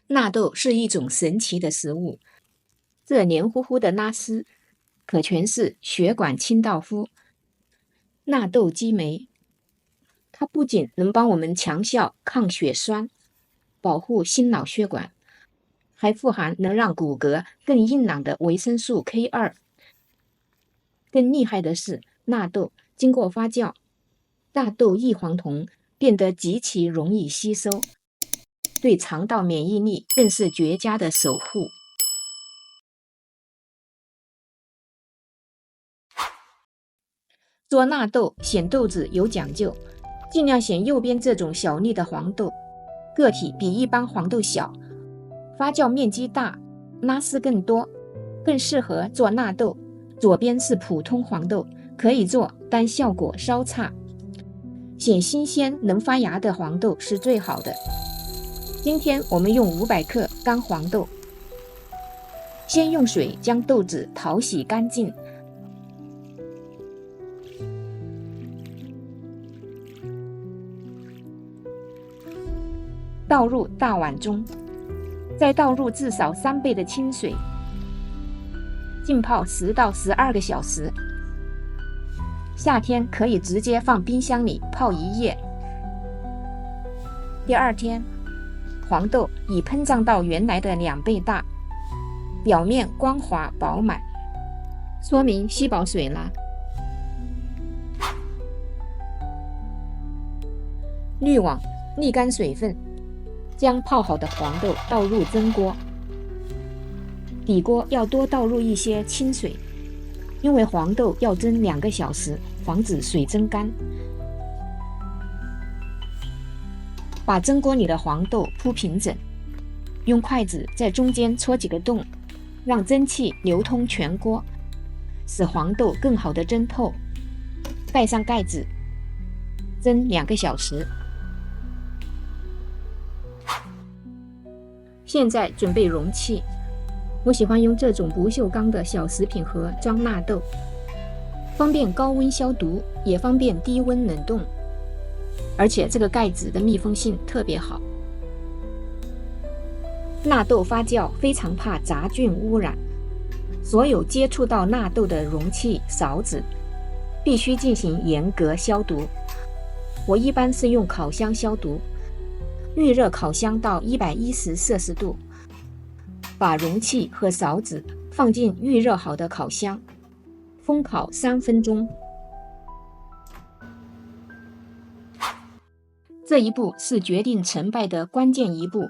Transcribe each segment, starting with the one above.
納豆是一種神奇的食物，這黏糊糊的拉絲可全是血管清道夫。納豆激酶，它不僅能幫我們強效抗血栓，保護心腦血管，還富含能讓骨骼更硬朗的維生素 K2。更厲害的是，納豆經過發酵，大豆異黃酮變得極其容易吸收，對腸道免疫力更是絕佳的守護。做納豆選豆子有講究，盡量選右邊這種小粒的黃豆，個體比一般黃豆小，發酵面積大，拉絲更多，更適合做納豆。左邊是普通黃豆，可以做，但效果稍差。選新鮮能發芽的黃豆是最好的。今天我們用500克乾黃豆，先用水將豆子淘洗乾淨，倒入大碗中，再倒入至少3倍的清水，浸泡10到12個小時。夏天可以直接放冰箱裡泡1夜。第二天，黃豆已膨脹到原來的2倍大，表面光滑飽滿，說明吸飽水了。濾網瀝乾水分，將泡好的黃豆倒入蒸鍋，底鍋要多倒入一些清水，因為黃豆要蒸2個小時，防止水蒸乾。把蒸鍋裡的黃豆鋪平整，用筷子在中間戳幾個洞，讓蒸汽流通全鍋，使黃豆更好的蒸透。蓋上蓋子，蒸2個小時。現在準備容器，我喜歡用這種不鏽鋼的小食品盒裝納豆，方便高溫消毒，也方便低溫冷凍，而且這個蓋子的密封性特別好。納豆發酵非常怕雜菌污染，所有接觸到納豆的容器、勺子必須進行嚴格消毒。我一般是用烤箱消毒，預熱烤箱到110攝氏度，把容器和勺子放進預熱好的烤箱，封烤3分鐘。這一步是決定成敗的關鍵一步。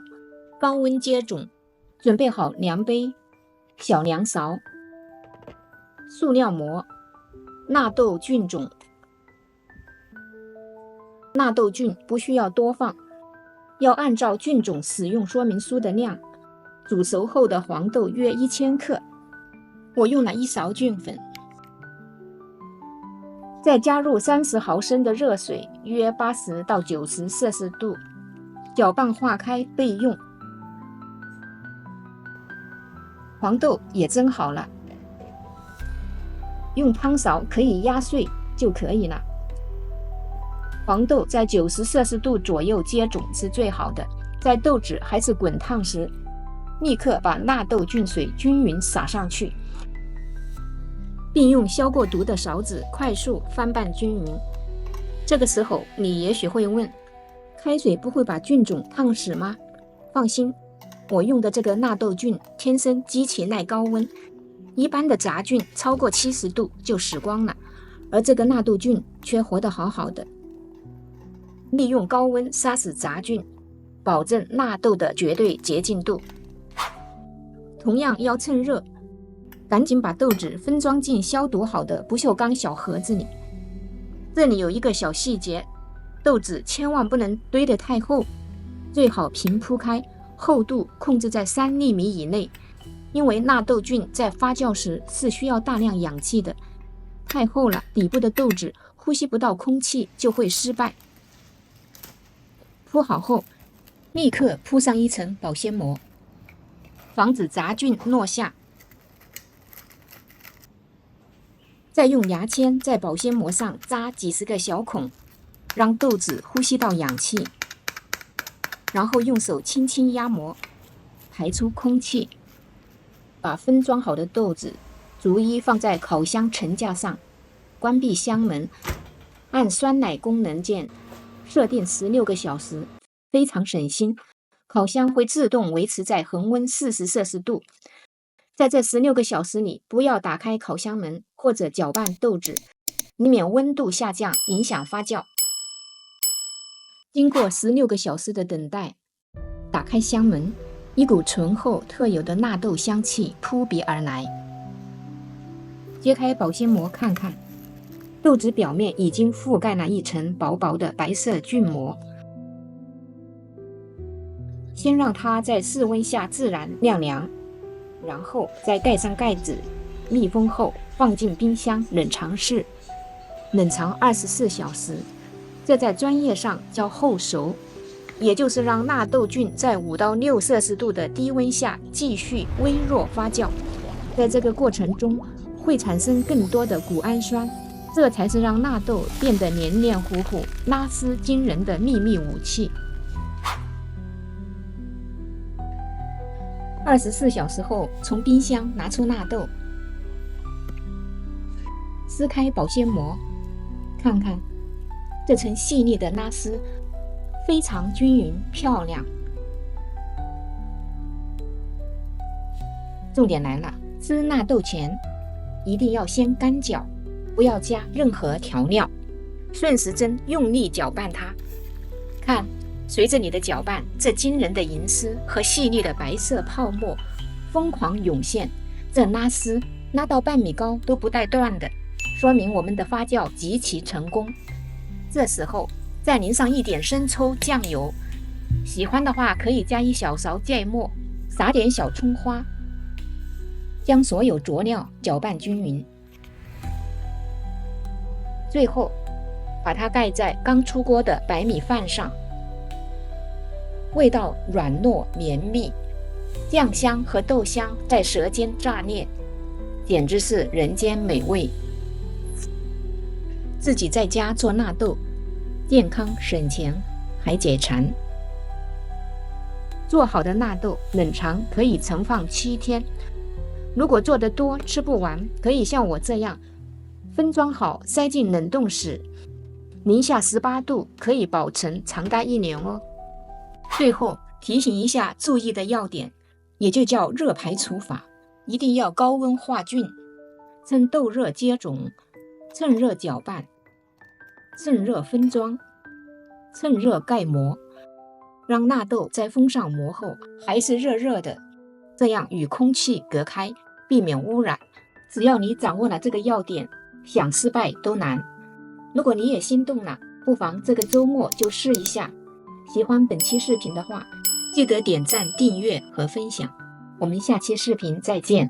高溫接種，準備好量杯、小量勺、塑料膜、納豆菌種。納豆菌不需要多放，要按照菌種使用說明書的量。煮熟後的黃豆約1000克，我用了1勺菌粉。再加入30毫升的熱水，約80到90攝氏度，攪拌化開備用。黃豆也蒸好了，用湯勺可以壓碎就可以了。黄豆在90攝氏度左右接種是最好的，在豆子還是滾燙時，立刻把納豆菌水均勻撒上去，並用消過毒的勺子快速翻拌均勻。這個時候你也許會問，開水不會把菌種燙死嗎？放心，我用的這個納豆菌天生極其耐高溫，一般的雜菌超過70度就死光了，而這個納豆菌卻活得好好的。利用高溫殺死雜菌，保證納豆的絕對潔淨度。同樣要趁熱，趕緊把豆子分裝進消毒好的不鏽鋼小盒子裡。這裡有一個小細節，豆子千萬不能堆得太厚，最好平鋪開，厚度控制在3厘米以內，因為納豆菌在發酵時是需要大量氧气的，太厚了，底部的豆子呼吸不到空氣就會失敗。鋪好後，立刻鋪上一層保鮮膜，防止雜菌落下。再用牙籤在保鮮膜上扎幾十個小孔，讓豆子呼吸到氧氣，然後用手輕輕壓膜，排出空氣。把分装好的豆子逐一放在烤箱層架上，關閉箱門，按酸奶功能鍵設定16個小時，非常省心。烤箱會自動維持在恆溫40攝氏度。在這16個小時裡，不要打開烤箱門或者攪拌豆子，以免溫度下降影響發酵。經過16個小時的等待，打開箱門，一股醇厚特有的納豆香氣撲鼻而來。揭開保鮮膜看看，豆子表面已經覆蓋了一層薄薄的白色菌膜。先讓它在室溫下自然晾涼，然後再蓋上蓋子，密封後放進冰箱冷藏室，冷藏24小时。這在專業上叫後熟，也就是讓納豆菌在5到6攝氏度的低溫下繼續微弱發酵。在這個過程中會產生更多的谷氨酸，這才是讓納豆變得黏黏糊糊、拉絲驚人的秘密武器。24小時後，從冰箱拿出納豆，撕開保鮮膜，看看這層細膩的拉絲非常均勻漂亮。重點來了，吃納豆前一定要先乾攪，不要加任何調料，順時針用力攪拌它。看，隨着你的攪拌，這驚人的銀絲和細膩的白色泡沫瘋狂湧現，這拉絲拉到半米高都不帶斷的，說明我們的發酵極其成功。這時候再淋上一點生抽醬油，喜歡的話可以加1小勺芥末，撒點小蔥花，將所有佐料攪拌均勻。最後把它蓋在剛出鍋的白米飯上，味道軟糯綿密，醬香和豆香在舌尖炸裂，簡直是人間美味。自己在家做納豆，健康省錢還解饞。做好的納豆冷藏可以存放7天，如果做得多吃不完，可以像我這樣分裝好塞進冷凍室，零下18度可以保存長達1年哦。最後提醒一下注意的要點，也就叫熱排除法，一定要高溫化菌，趁豆熱接種，趁熱攪拌，趁熱分裝，趁熱蓋膜，讓納豆在封上膜後還是熱熱的，這樣與空氣隔開，避免污染。只要你掌握了這個要點，想失敗都難。如果你也心動了，不妨這個周末就試一下。喜歡本期視頻的話，記得點讚、訂閱和分享。我們下期視頻再見。